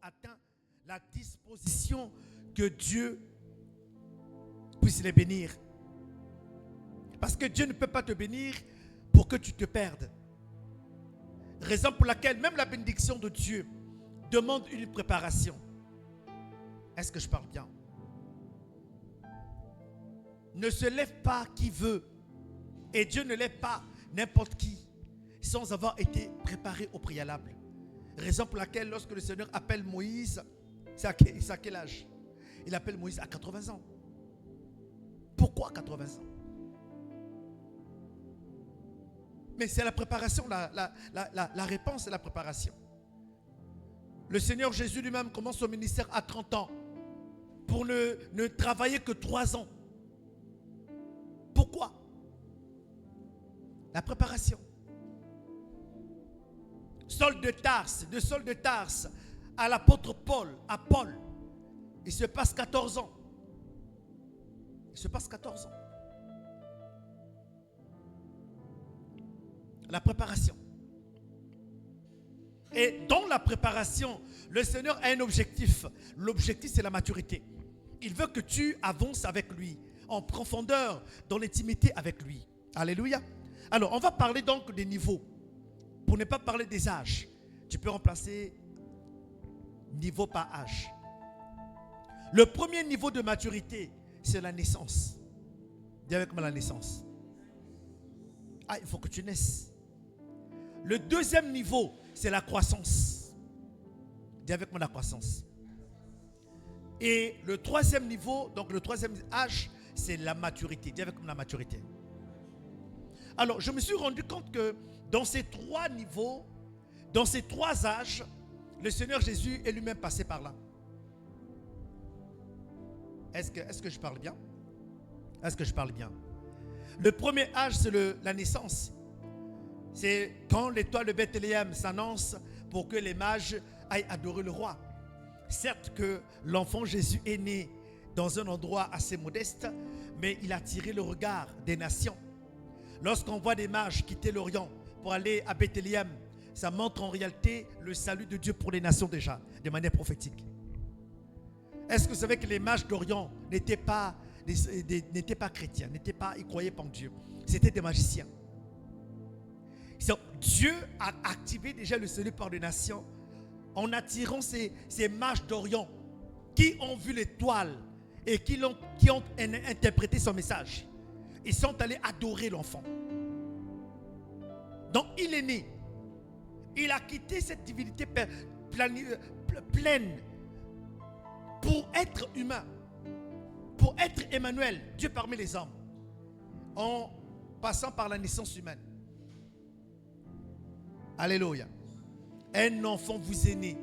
atteint la disposition que Dieu puisse les bénir. Parce que Dieu ne peut pas te bénir pour que tu te perdes. Raison pour laquelle même la bénédiction de Dieu demande une préparation. Est-ce que je parle bien? Ne se lève pas qui veut. Et Dieu ne lève pas n'importe qui sans avoir été préparé au préalable. Raison pour laquelle lorsque le Seigneur appelle Moïse, c'est à quel âge? Il appelle Moïse à 80 ans. Pourquoi 80 ans? Mais c'est la préparation, la réponse est la préparation. Le Seigneur Jésus lui-même commence son ministère à 30 ans pour ne travailler que 3 ans. Pourquoi? La préparation. Saul de Tarse à l'apôtre Paul, à Paul, il se passe 14 ans. Il se passe 14 ans. La préparation. Et dans la préparation, le Seigneur a un objectif. L'objectif, c'est la maturité. Il veut que tu avances avec lui, en profondeur, dans l'intimité avec lui. Alléluia. Alors, on va parler donc des niveaux. Pour ne pas parler des âges, tu peux remplacer niveau par âge. Le premier niveau de maturité, c'est la naissance. Dis avec moi la naissance. Ah, il faut que tu naisses. Le deuxième niveau, c'est la croissance. Dis avec moi la croissance. Et le troisième niveau, donc le troisième âge, c'est la maturité. Dis avec moi la maturité. Alors, je me suis rendu compte que dans ces 3 niveaux, dans ces 3 âges, le Seigneur Jésus est lui-même passé par là. Est-ce que je parle bien? Est-ce que je parle bien? Le premier âge, c'est la naissance. C'est quand l'étoile de Bethléem s'annonce pour que les mages aillent adorer le roi. Certes que l'enfant Jésus est né dans un endroit assez modeste, mais il a attiré le regard des nations. Lorsqu'on voit des mages quitter l'Orient pour aller à Bethléem, ça montre en réalité le salut de Dieu pour les nations déjà, de manière prophétique. Est-ce que vous savez que les mages d'Orient n'étaient pas chrétiens, ils ne croyaient pas en Dieu. C'était des magiciens. Dieu a activé déjà le salut par les nations en attirant ces mages d'Orient qui ont vu l'étoile et qui ont interprété son message. Ils sont allés adorer l'enfant. Donc il est né. Il a quitté cette divinité pleine pour être humain, pour être Emmanuel, Dieu parmi les hommes, en passant par la naissance humaine. Alléluia. Un enfant vous est né.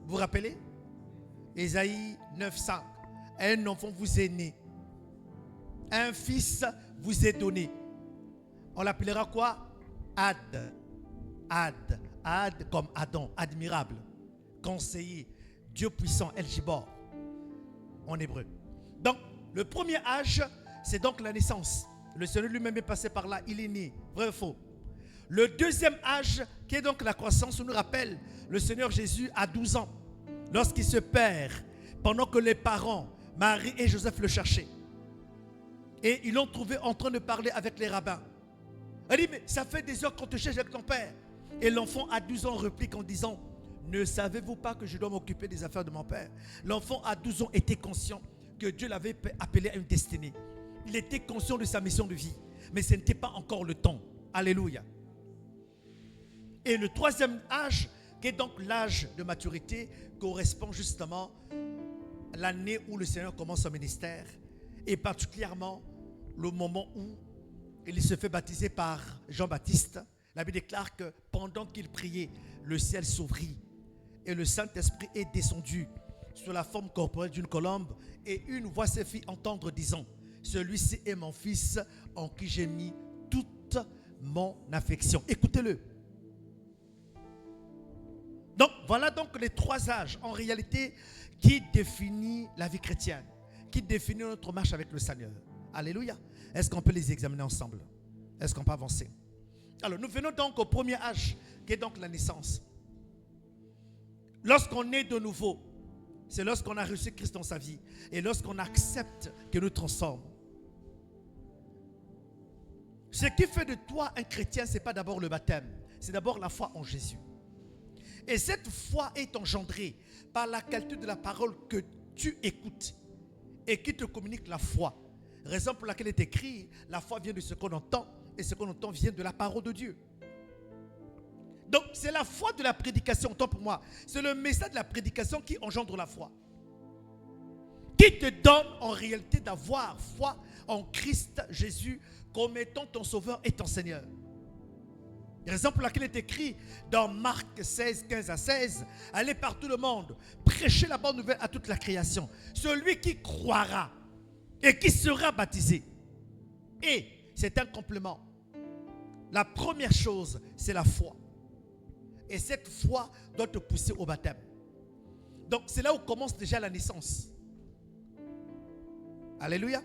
Vous vous rappelez? Ésaïe 9:5. Un enfant vous est né. Un fils vous est donné. On l'appellera quoi? Ad. Ad comme Adam, admirable, conseiller, Dieu puissant, El Gibor en hébreu. Donc, le premier âge, c'est donc la naissance. Le Seigneur lui-même est passé par là, il est né, vrai ou faux? Le deuxième âge, qui est donc la croissance, on nous rappelle, le Seigneur Jésus a 12 ans, lorsqu'il se perd, pendant que les parents, Marie et Joseph le cherchaient. Et ils l'ont trouvé en train de parler avec les rabbins. Elle dit, mais ça fait des heures qu'on te cherche avec ton père. Et l'enfant à 12 ans réplique en disant, ne savez-vous pas que je dois m'occuper des affaires de mon père? L'enfant à 12 ans était conscient que Dieu l'avait appelé à une destinée. Il était conscient de sa mission de vie. Mais ce n'était pas encore le temps. Alléluia. Et le troisième âge, qui est donc l'âge de maturité, correspond justement à l'année où le Seigneur commence son ministère. Et particulièrement le moment où il se fait baptiser par Jean-Baptiste. La Bible déclare que pendant qu'il priait, le ciel s'ouvrit et le Saint-Esprit est descendu sur la forme corporelle d'une colombe et une voix se fit entendre disant, celui-ci est mon fils en qui j'ai mis toute mon affection. Écoutez-le. Donc voilà donc les 3 âges en réalité qui définissent la vie chrétienne, qui définissent notre marche avec le Seigneur. Alléluia. Est-ce qu'on peut les examiner ensemble? Est-ce qu'on peut avancer? Alors, nous venons donc au premier âge, qui est donc la naissance. Lorsqu'on est de nouveau, c'est lorsqu'on a reçu Christ dans sa vie et lorsqu'on accepte qu'il nous transforme. Ce qui fait de toi un chrétien, ce n'est pas d'abord le baptême, c'est d'abord la foi en Jésus. Et cette foi est engendrée par la qualité de la parole que tu écoutes et qui te communique la foi. Raison pour laquelle il est écrit, la foi vient de ce qu'on entend et ce qu'on entend vient de la parole de Dieu. Donc c'est la foi de la prédication, autant pour moi, c'est le message de la prédication qui engendre la foi. Qui te donne en réalité d'avoir foi en Christ Jésus comme étant ton sauveur et ton Seigneur. Raison pour laquelle il est écrit dans Marc 16, 15 à 16, allez par tout le monde, prêchez la bonne nouvelle à toute la création. Celui qui croira et qui sera baptisé. Et c'est un complément. La première chose, c'est la foi. Et cette foi doit te pousser au baptême. Donc c'est là où commence déjà la naissance. Alléluia.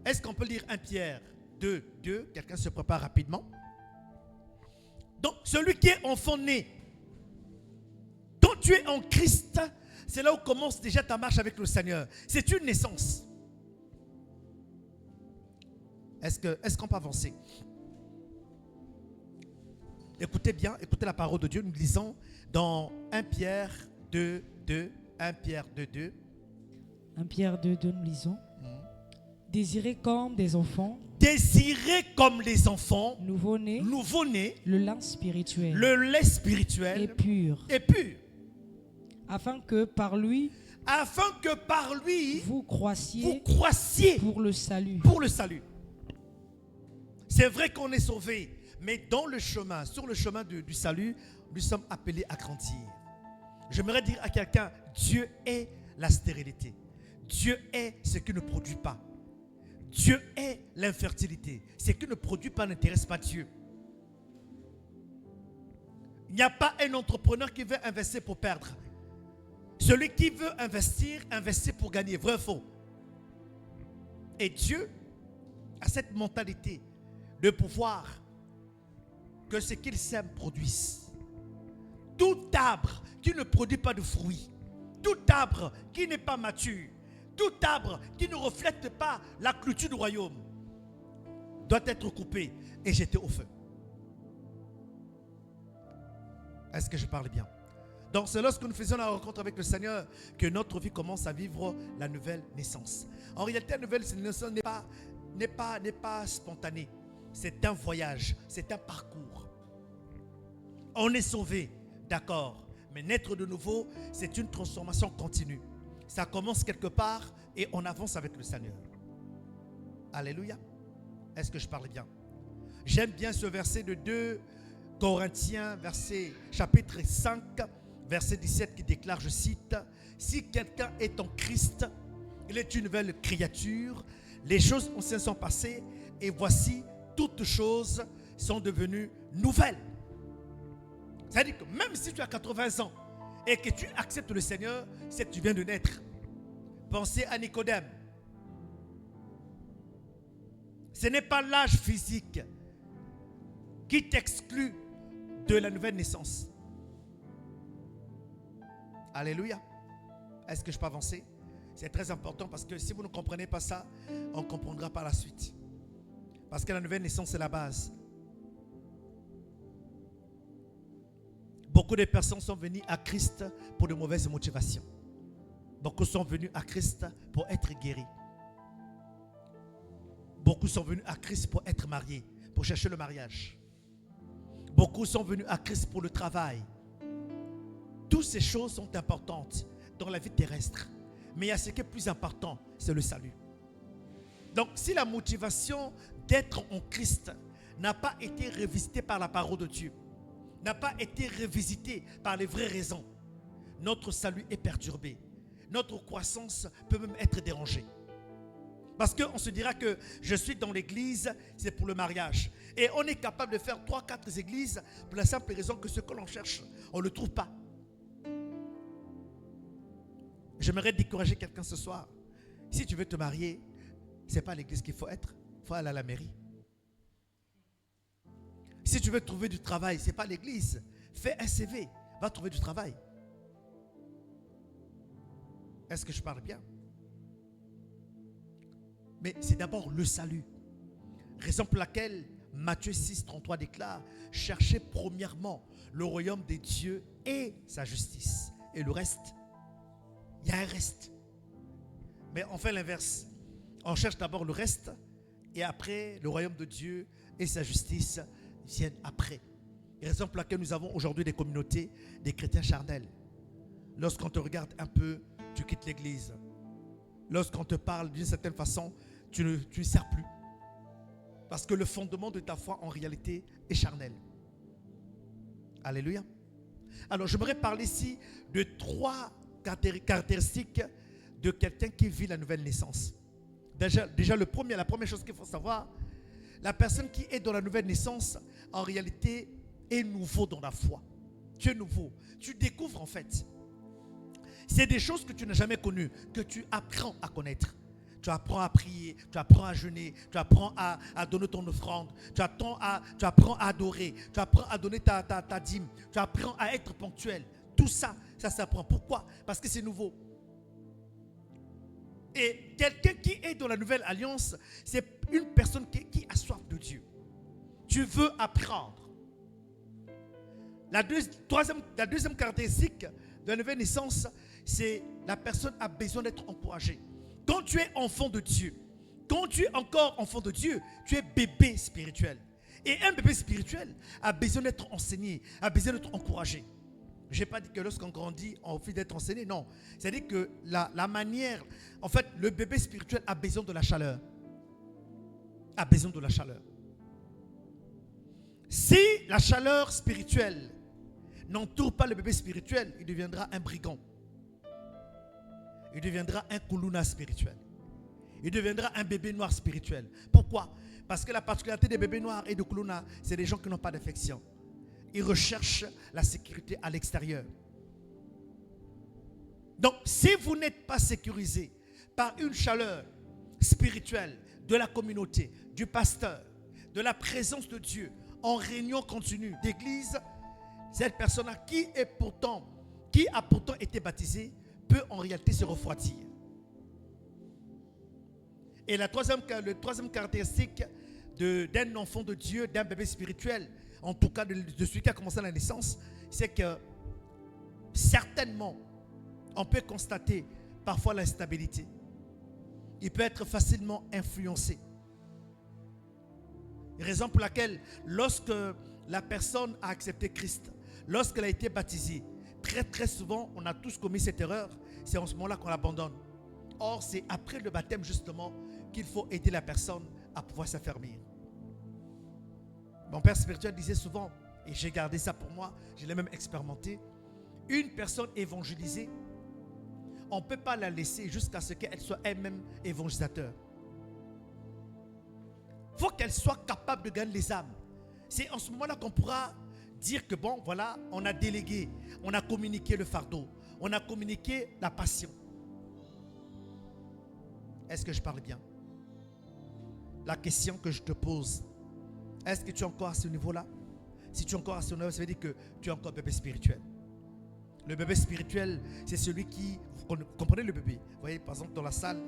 Est-ce qu'on peut lire 1 Pierre 2, 2? Quelqu'un se prépare rapidement. Donc celui qui est enfant né, quand tu es en Christ, c'est là où commence déjà ta marche avec le Seigneur. C'est une naissance. Est-ce qu'on peut avancer? Écoutez bien, écoutez la parole de Dieu. Nous lisons dans 1 Pierre 2, 2. 1 Pierre 2, 2. 1 Pierre 2, 2, nous lisons. Désirez comme des enfants. Désirez comme les enfants. Nouveau-nés. Nouveau-nés. Le lait spirituel. Le lait spirituel. Et pur. Et pur. Afin que par lui. Vous croissiez. Pour le salut. Pour le salut. C'est vrai qu'on est sauvé. Mais dans le chemin, sur le chemin du salut, nous sommes appelés à grandir. J'aimerais dire à quelqu'un, Dieu est la stérilité. Dieu est ce qui ne produit pas. Dieu est l'infertilité. Ce qui ne produit pas n'intéresse pas Dieu. Il n'y a pas un entrepreneur qui veut investir pour perdre. Celui qui veut investir, investit pour gagner. Vrai ou faux? Et Dieu a cette mentalité de pouvoir que ce qu'il sème produise. Tout arbre qui ne produit pas de fruits, tout arbre qui n'est pas mature, tout arbre qui ne reflète pas la culture du royaume doit être coupé et jeté au feu. Est-ce que je parle bien? Donc c'est lorsque nous faisons la rencontre avec le Seigneur que notre vie commence à vivre la nouvelle naissance. En réalité, la nouvelle naissance n'est pas spontanée. C'est un voyage, c'est un parcours. On est sauvé, d'accord. Mais naître de nouveau, c'est une transformation continue. Ça commence quelque part et on avance avec le Seigneur. Alléluia. Est-ce que je parle bien? J'aime bien ce verset de 2 Corinthiens, chapitre 5, verset 17 qui déclare, je cite, « Si quelqu'un est en Christ, il est une nouvelle créature. Les choses anciennes sont passées et voici, toutes choses sont devenues nouvelles. » C'est-à-dire que même si tu as 80 ans et que tu acceptes le Seigneur, c'est que tu viens de naître. Pensez à Nicodème. Ce n'est pas l'âge physique qui t'exclut de la nouvelle naissance. Alléluia. Est-ce que je peux avancer? C'est très important parce que si vous ne comprenez pas ça, on ne comprendra pas la suite. Parce que la nouvelle naissance, c'est la base. Beaucoup de personnes sont venues à Christ pour de mauvaises motivations. Beaucoup sont venus à Christ pour être guéris. Beaucoup sont venus à Christ pour être mariés, pour chercher le mariage. Beaucoup sont venus à Christ pour le travail. Toutes ces choses sont importantes dans la vie terrestre. Mais il y a ce qui est plus important, c'est le salut. Donc si la motivation d'être en Christ n'a pas été revisitée par la parole de Dieu, n'a pas été revisitée par les vraies raisons, notre salut est perturbé. Notre croissance peut même être dérangée. Parce qu'on se dira que je suis dans l'église, c'est pour le mariage. Et on est capable de faire 3-4 églises pour la simple raison que ce que l'on cherche, on ne le trouve pas. J'aimerais décourager quelqu'un ce soir. Si tu veux te marier, ce n'est pas à l'église qu'il faut être. Il faut aller à la mairie. Si tu veux trouver du travail, ce n'est pas à l'église. Fais un CV, va trouver du travail. Est-ce que je parle bien? Mais c'est d'abord le salut. Raison pour laquelle Matthieu 6, 33 déclare: cherchez premièrement le royaume des dieux et sa justice. Et le reste, il y a un reste. Mais on fait l'inverse. On cherche d'abord le reste et après le royaume de Dieu et sa justice viennent après. Raison pour laquelle nous avons aujourd'hui des communautés, des chrétiens charnels. Lorsqu'on te regarde un peu, tu quittes l'église. Lorsqu'on te parle d'une certaine façon, tu ne sers plus. Parce que le fondement de ta foi en réalité est charnel. Alléluia. Alors j'aimerais parler ici de 3 caractéristiques de quelqu'un qui vit la nouvelle naissance. Déjà la première chose qu'il faut savoir, la personne qui est dans la nouvelle naissance, en réalité, est nouveau dans la foi. Tu es nouveau. Tu découvres en fait. C'est des choses que tu n'as jamais connues, que tu apprends à connaître. Tu apprends à prier, tu apprends à jeûner, tu apprends à donner ton offrande, tu apprends à adorer, tu apprends à donner ta dîme, tu apprends à être ponctuel. Tout ça, ça s'apprend. Pourquoi? Parce que c'est nouveau. Et quelqu'un qui est dans la nouvelle alliance, c'est une personne qui a soif de Dieu. Tu veux apprendre. La deuxième caractéristique de la nouvelle naissance, c'est la personne a besoin d'être encouragée. Quand tu es enfant de Dieu, quand tu es encore enfant de Dieu, tu es bébé spirituel. Et un bébé spirituel a besoin d'être enseigné, a besoin d'être encouragé. Je n'ai pas dit que lorsqu'on grandit, on fait d'être enseigné. Non. C'est-à-dire que la manière, en fait, le bébé spirituel a besoin de la chaleur. A besoin de la chaleur. Si la chaleur spirituelle n'entoure pas le bébé spirituel, il deviendra un brigand. Il deviendra un koulouna spirituel. Il deviendra un bébé noir spirituel. Pourquoi? Parce que la particularité des bébés noirs et de koulouna, c'est des gens qui n'ont pas d'affection. Ils recherchent la sécurité à l'extérieur. Donc, si vous n'êtes pas sécurisé par une chaleur spirituelle de la communauté, du pasteur, de la présence de Dieu, en réunion continue d'église, cette personne qui a pourtant été baptisée peut en réalité se refroidir. Et le troisième caractéristique d'un enfant de Dieu, d'un bébé spirituel, en tout cas de celui qui a commencé à la naissance, c'est que certainement, on peut constater parfois l'instabilité. Il peut être facilement influencé. Raison pour laquelle, lorsque la personne a accepté Christ, lorsqu'elle a été baptisée, très souvent, on a tous commis cette erreur. C'est en ce moment-là qu'on l'abandonne. Or, c'est après le baptême justement qu'il faut aider la personne à pouvoir s'affermir. Mon père spirituel disait souvent, et j'ai gardé ça pour moi, je l'ai même expérimenté, une personne évangélisée, on ne peut pas la laisser jusqu'à ce qu'elle soit elle-même évangélisateur. Il faut qu'elle soit capable de gagner les âmes. C'est en ce moment-là qu'on pourra dire que bon, voilà, on a délégué, on a communiqué le fardeau, on a communiqué la passion. Est-ce que je parle bien? La question que je te pose, est-ce que tu es encore à ce niveau-là? Si tu es encore à ce niveau-là, ça veut dire que tu es encore bébé spirituel. Le bébé spirituel, c'est celui qui... Vous comprenez le bébé? Vous voyez, par exemple, dans la salle,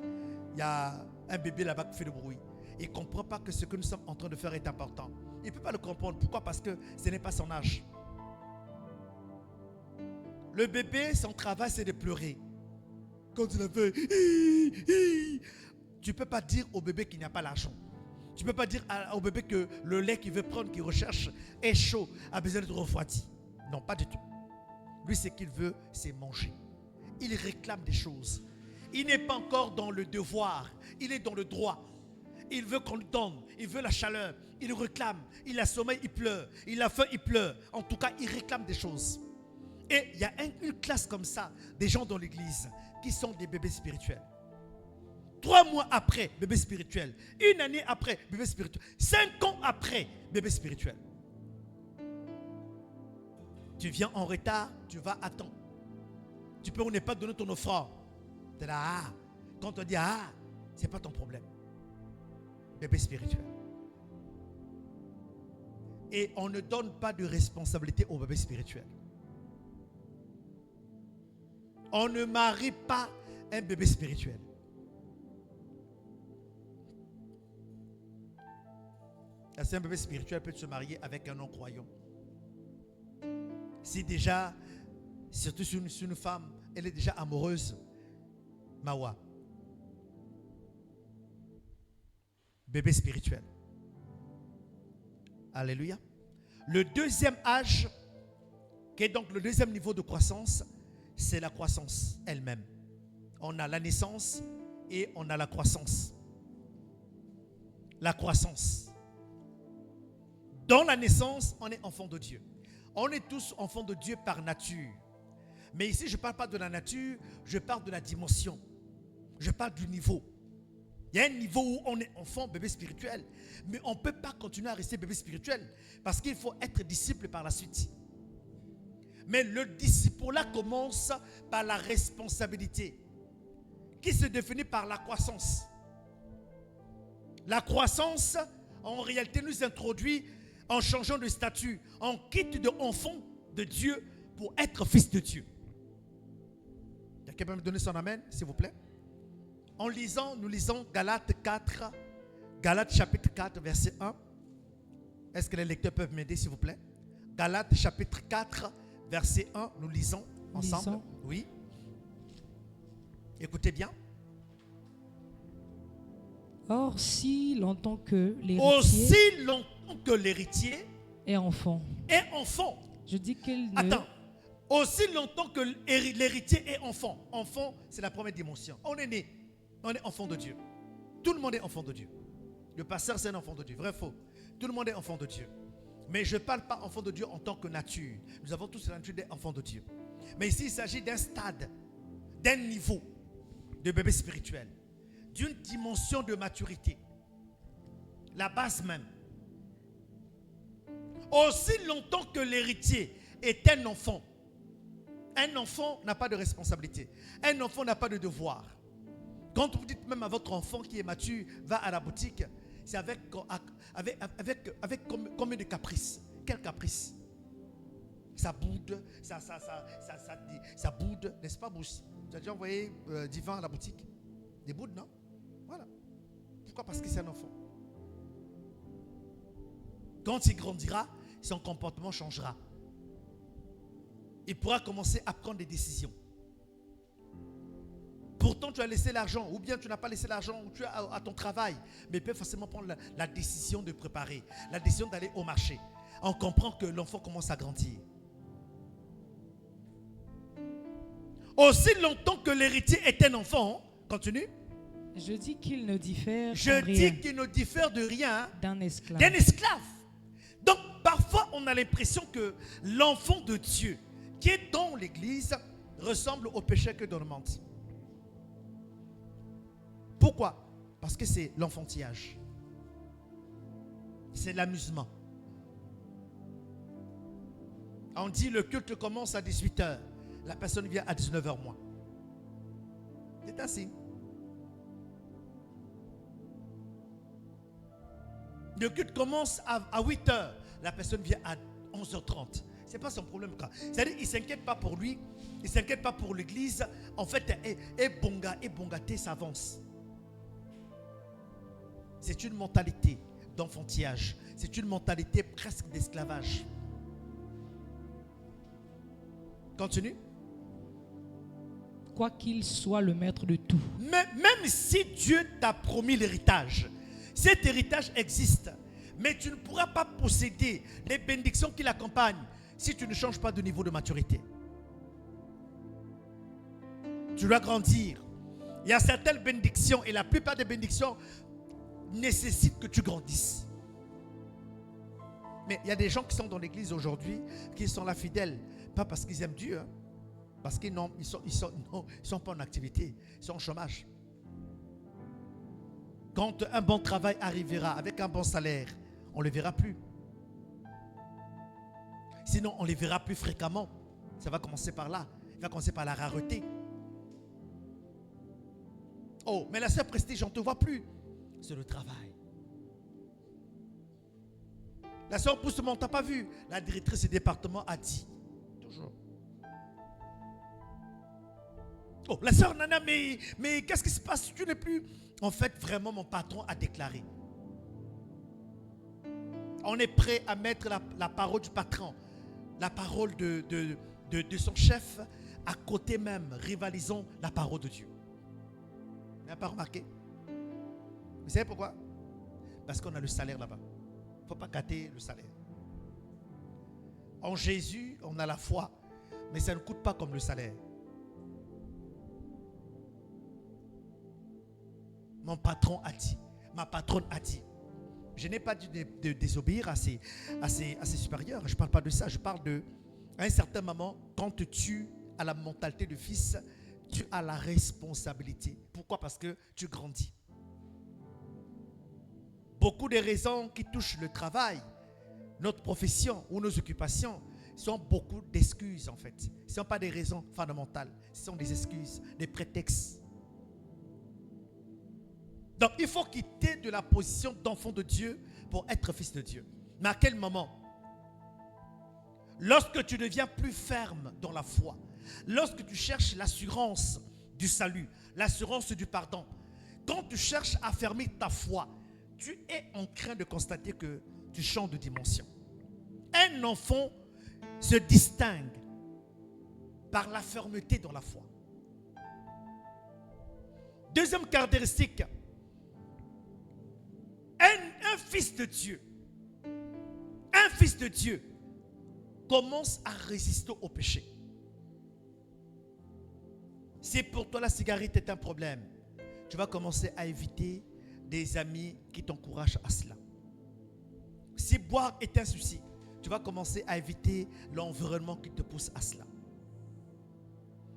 il y a un bébé là-bas qui fait du bruit. Il ne comprend pas que ce que nous sommes en train de faire est important. Il ne peut pas le comprendre. Pourquoi? Parce que ce n'est pas son âge. Le bébé, son travail, c'est de pleurer. Quand il a fait... Tu ne peux pas dire au bébé qu'il n'y a pas l'argent. Tu ne peux pas dire au bébé que le lait qu'il veut prendre, qu'il recherche, est chaud, a besoin d'être refroidi. Non, pas du tout. Lui, ce qu'il veut, c'est manger. Il réclame des choses. Il n'est pas encore dans le devoir. Il est dans le droit. Il veut qu'on lui donne. Il veut la chaleur. Il réclame. Il a sommeil, il pleure. Il a faim, il pleure. En tout cas, il réclame des choses. Et il y a une classe comme ça, des gens dans l'église, qui sont des bébés spirituels. 3 mois après, bébé spirituel. 1 année après, bébé spirituel. 5 ans après, bébé spirituel. Tu viens en retard, tu vas à temps. Tu peux ou ne pas donner ton offrande. Tu es là, quand on dit ce n'est pas ton problème. Bébé spirituel. Et on ne donne pas de responsabilité au bébé spirituel. On ne marie pas un bébé spirituel. Si un bébé spirituel peut se marier avec un non-croyant. Si déjà, surtout sur une femme, elle est déjà amoureuse, Mawa. Bébé spirituel. Alléluia. Le deuxième âge, qui est donc le deuxième niveau de croissance, c'est la croissance elle-même. On a la naissance et on a la croissance. La croissance. Dans la naissance, on est enfant de Dieu. On est tous enfants de Dieu par nature. Mais ici, je ne parle pas de la nature, je parle de la dimension. Je parle du niveau. Il y a un niveau où on est enfant, bébé spirituel. Mais on ne peut pas continuer à rester bébé spirituel parce qu'il faut être disciple par la suite. Mais le disciple-là commence par la responsabilité qui se définit par la croissance. La croissance, en réalité, nous introduit en changeant de statut. On quitte de enfant de Dieu pour être fils de Dieu. Quelqu'un peut me donner son amen, s'il vous plaît? En lisant, nous lisons Galates 4, Galates chapitre 4, verset 1. Est-ce que les lecteurs peuvent m'aider, s'il vous plaît? Galates chapitre 4, verset 1, nous lisons ensemble. Oui. Écoutez bien. Or, si longtemps que Aussi longtemps que l'héritier est enfant. Je dis qu'il ne... Attends. Aussi longtemps que l'héritier est enfant. Enfant, c'est la première dimension. On est né. On est enfant de Dieu. Tout le monde est enfant de Dieu. Le pasteur, c'est un enfant de Dieu. Vrai, faux. Tout le monde est enfant de Dieu. Mais je ne parle pas enfant de Dieu en tant que nature. Nous avons tous la nature d'enfant de Dieu. Mais ici, il s'agit d'un stade, d'un niveau de bébé spirituel, d'une dimension de maturité. La base même. Aussi longtemps que l'héritier est un enfant n'a pas de responsabilité. Un enfant n'a pas de devoir. Quand vous dites même à votre enfant qui est mature, va à la boutique, c'est avec combien de caprices? Quel caprice? Ça boude, ça boude, n'est-ce pas, Bruce? Tu as déjà envoyé Divan à la boutique? Des boudes, non? Voilà. Pourquoi? Parce que c'est un enfant. Quand il grandira, son comportement changera. Il pourra commencer à prendre des décisions. Pourtant, tu as laissé l'argent, ou bien tu n'as pas laissé l'argent, ou tu es à ton travail. Mais il peut forcément prendre la décision de préparer, la décision d'aller au marché. On comprend que l'enfant commence à grandir. Aussi longtemps que l'héritier est un enfant, continue. Je dis qu'il ne diffère qu'il ne diffère de rien d'un esclave. Donc, parfois, on a l'impression que l'enfant de Dieu qui est dans l'église ressemble au péché que dans le monde. Pourquoi? Parce que c'est l'enfantillage. C'est l'amusement. On dit le culte commence à 18h. La personne vient à 19h moins. C'est ainsi. Le culte commence à 8h. La personne vient à 11h30. Ce n'est pas son problème. C'est-à-dire qu'il ne s'inquiète pas pour lui. Il ne s'inquiète pas pour l'église. En fait, et bongaté s'avance. C'est une mentalité d'enfantillage. C'est une mentalité presque d'esclavage. Continue. Quoi qu'il soit le maître de tout. Même si Dieu t'a promis l'héritage, cet héritage existe. Mais tu ne pourras pas posséder les bénédictions qui l'accompagnent si tu ne changes pas de niveau de maturité. Tu dois grandir. Il y a certaines bénédictions et la plupart des bénédictions nécessitent que tu grandisses. Mais il y a des gens qui sont dans l'église aujourd'hui, qui sont là fidèles, pas parce qu'ils aiment Dieu, hein, parce qu'ils ne sont pas en activité, ils sont au chômage. Quand un bon travail arrivera avec un bon salaire, on ne le verra plus. Sinon, on ne les verra plus fréquemment. Ça va commencer par là. Il va commencer par la rareté. Oh, mais la sœur Prestige, on ne te voit plus. C'est le travail. La sœur Pousse, on ne t'a pas vu. La directrice du département a dit. Toujours. Oh, la sœur Nana, mais qu'est-ce qui se passe? Tu n'es plus. En fait, vraiment, mon patron a déclaré. On est prêt à mettre la parole du patron, la parole de son chef, à côté même, rivalisons la parole de Dieu. Vous n'avez pas remarqué? Vous savez pourquoi? Parce qu'on a le salaire là-bas. Il ne faut pas gâter le salaire. En Jésus, on a la foi, mais ça ne coûte pas comme le salaire. Mon patron a dit, ma patronne a dit. Je n'ai pas dit de désobéir à ses supérieurs. Je ne parle pas de ça. Je parle de, à un certain moment, quand tu as la mentalité de fils, tu as la responsabilité. Pourquoi? Parce que tu grandis. Beaucoup des raisons qui touchent le travail, notre profession ou nos occupations, sont beaucoup d'excuses en fait. Ce ne sont pas des raisons fondamentales. Ce sont des excuses, des prétextes. Donc il faut quitter de la position d'enfant de Dieu pour être fils de Dieu. Mais à quel moment? Lorsque tu deviens plus ferme dans la foi, lorsque tu cherches l'assurance du salut, l'assurance du pardon, quand tu cherches à fermer ta foi, tu es en train de constater que tu changes de dimension. Un enfant se distingue par la fermeté dans la foi. Deuxième caractéristique, un fils de Dieu commence à résister au péché. Si pour toi la cigarette est un problème, tu vas commencer à éviter des amis qui t'encouragent à cela. Si boire est un souci, tu vas commencer à éviter l'environnement qui te pousse à cela.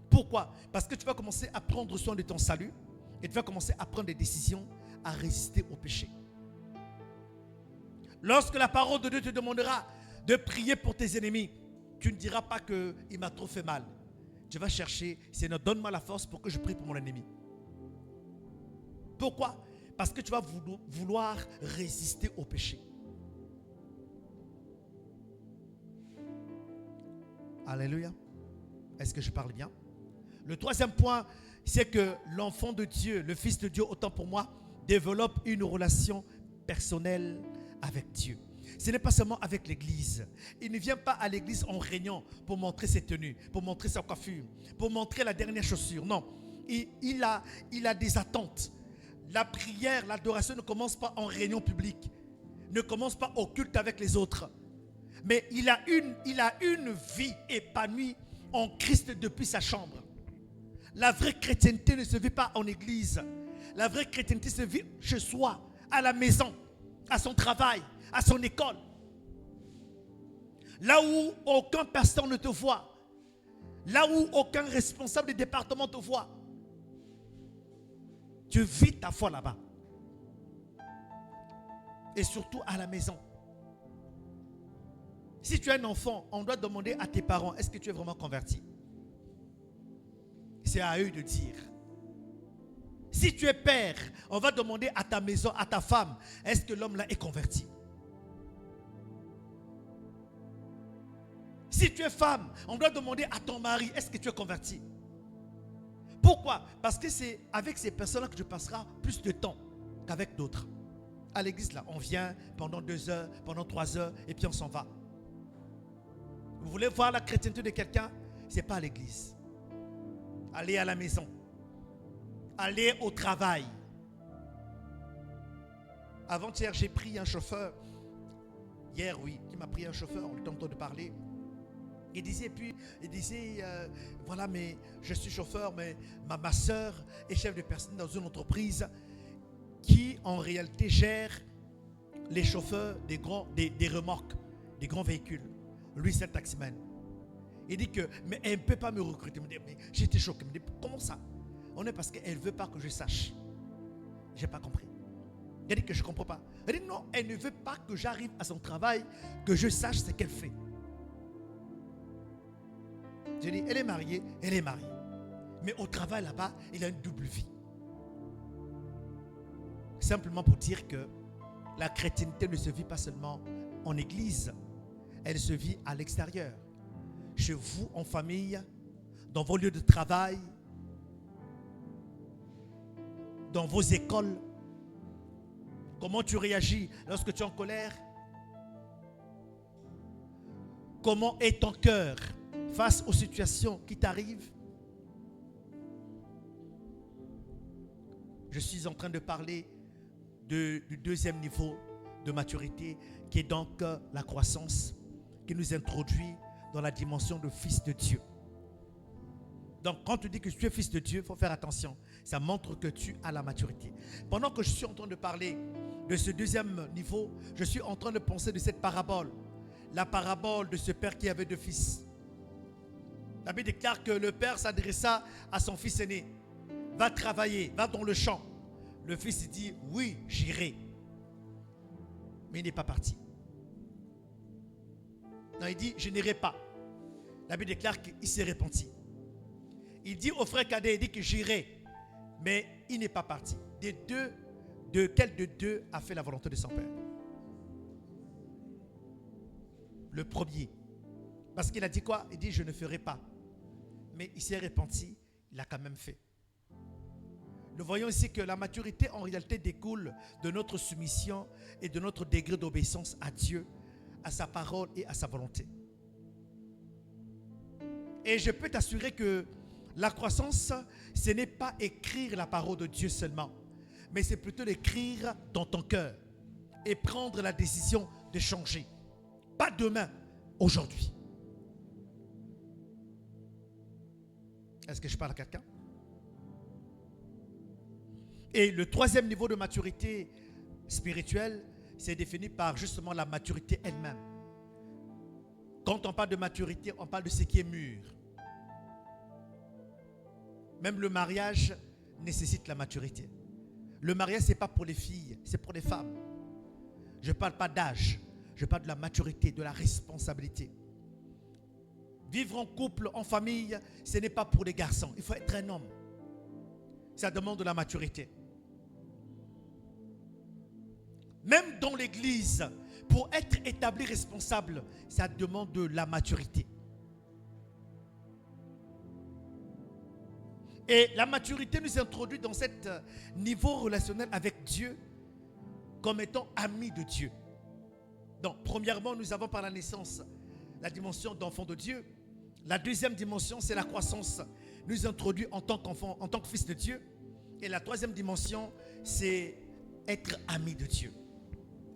Pourquoi? Parce que tu vas commencer à prendre soin de ton salut et tu vas commencer à prendre des décisions à résister au péché. Lorsque la parole de Dieu te demandera de prier pour tes ennemis, tu ne diras pas qu'il m'a trop fait mal. Tu vas chercher, Seigneur, donne-moi la force pour que je prie pour mon ennemi. Pourquoi? Parce que tu vas vouloir résister au péché. Alléluia. Est-ce que je parle bien? Le troisième point, c'est que l'enfant de Dieu, le fils de Dieu, autant pour moi, développe une relation personnelle avec Dieu. Ce n'est pas seulement avec l'église. Il ne vient pas à l'église en réunion pour montrer ses tenues, pour montrer sa coiffure, pour montrer la dernière chaussure. Non, il a des attentes. La prière, l'adoration ne commence pas en réunion publique, ne commence pas au culte avec les autres. Mais il a une vie épanouie en Christ depuis sa chambre. La vraie chrétienté ne se vit pas en église. La vraie chrétienté se vit chez soi, à la maison, à son travail, à son école. Là où aucun pasteur ne te voit. Là où aucun responsable du département te voit. Tu vis ta foi là-bas. Et surtout à la maison. Si tu es un enfant, on doit demander à tes parents, est-ce que tu es vraiment converti? C'est à eux de dire. Si tu es père, on va demander à ta maison, à ta femme, est-ce que l'homme là est converti? Si tu es femme, on doit demander à ton mari, est-ce que tu es converti? Pourquoi? Parce que c'est avec ces personnes-là que tu passeras plus de temps qu'avec d'autres. À l'église là, on vient pendant 2 heures, pendant 3 heures, et puis on s'en va. Vous voulez voir la chrétienté de quelqu'un? Ce n'est pas à l'église. Allez à la maison. Allez au travail. Avant-hier, j'ai pris un chauffeur. Hier, oui, qui m'a pris un chauffeur, on est en train de parler. Il disait, voilà, mais je suis chauffeur, mais ma soeur est chef de personne dans une entreprise qui, en réalité, gère les chauffeurs des remorques, des grands véhicules. Lui, c'est un taximan. Il dit que, mais elle ne peut pas me recruter. Mais j'étais choqué. Il me dit, comment ça? On est parce qu'elle ne veut pas que je sache. Je n'ai pas compris. Il dit que je ne comprends pas. Elle dit non, elle ne veut pas que j'arrive à son travail, que je sache ce qu'elle fait. Je dis, elle est mariée. Mais au travail là-bas, il a une double vie. Simplement pour dire que la chrétienté ne se vit pas seulement en église. Elle se vit à l'extérieur. Chez vous, en famille, dans vos lieux de travail, dans vos écoles? Comment tu réagis lorsque tu es en colère? Comment est ton cœur face aux situations qui t'arrivent? Je suis en train de parler du deuxième niveau de maturité, qui est donc la croissance, qui nous introduit dans la dimension de fils de Dieu. Donc quand tu dis que tu es fils de Dieu, il faut faire attention. Ça montre que tu as la maturité. Pendant que je suis en train de parler de ce deuxième niveau, je suis en train de penser de cette parabole. La parabole de ce père qui avait 2 fils. La Bible déclare que le père s'adressa à son fils aîné. Va travailler, va dans le champ. Le fils dit, oui, j'irai. Mais il n'est pas parti. Non, il dit, je n'irai pas. La Bible déclare qu'il s'est repenti. Il dit au frère cadet, il dit que j'irai. Mais il n'est pas parti. Quel de deux a fait la volonté de son père? Le premier. Parce qu'il a dit quoi? Il dit, je ne ferai pas. Mais il s'est repenti, il a quand même fait. Nous voyons ici que la maturité en réalité découle de notre soumission et de notre degré d'obéissance à Dieu, à sa parole et à sa volonté. Et je peux t'assurer que la croissance, ce n'est pas écrire la parole de Dieu seulement, mais c'est plutôt l'écrire dans ton cœur et prendre la décision de changer. Pas demain, aujourd'hui. Est-ce que je parle à quelqu'un? Et le troisième niveau de maturité spirituelle, c'est défini par justement la maturité elle-même. Quand on parle de maturité, on parle de ce qui est mûr. Même le mariage nécessite la maturité. Le mariage, ce n'est pas pour les filles, c'est pour les femmes. Je ne parle pas d'âge, je parle de la maturité, de la responsabilité. Vivre en couple, en famille, ce n'est pas pour les garçons. Il faut être un homme. Ça demande de la maturité. Même dans l'église, pour être établi responsable, ça demande de la maturité. Et la maturité nous introduit dans ce niveau relationnel avec Dieu comme étant amis de Dieu. Donc, premièrement, nous avons par la naissance la dimension d'enfant de Dieu. La deuxième dimension, c'est la croissance. Nous introduit en tant qu'enfant, en tant que fils de Dieu. Et la troisième dimension, c'est être ami de Dieu.